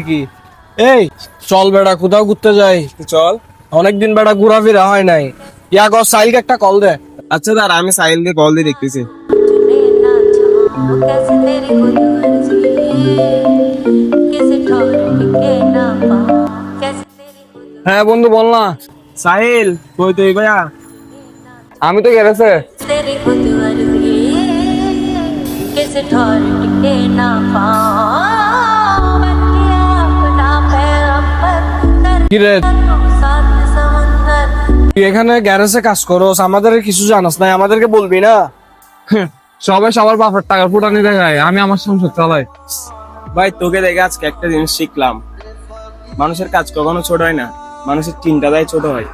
কি এই চল বেড়া কোথাও ঘুরতে যাই। চল। অনেকদিন বেড়া ঘোরাফেরা হয় নাই। ইয়া কর সাইলকে একটা কল দে। আচ্ছা দাঁড়া, আমি সাহিলকে কল দিয়ে দেখতেছি। হ্যাঁ বন্ধু বল না। সাহিল কই তুই ভাইয়া? আমি তো গেছে। কিরে তুই এখানে গ্যারেজে কাজ করোস, আমাদের কিছু জানাস নাই, আমাদেরকে বলবি না? সবাই সবার বাপের টাকা ফুটানি দেখায়, আমি আমার সংসার চালাই। ভাই তোকে দেখে আজকে একটা জিনিস শিখলাম, মানুষের কাজ কখনো ছোট হয় না, মানুষের চিন্তাটাই ছোট হয়।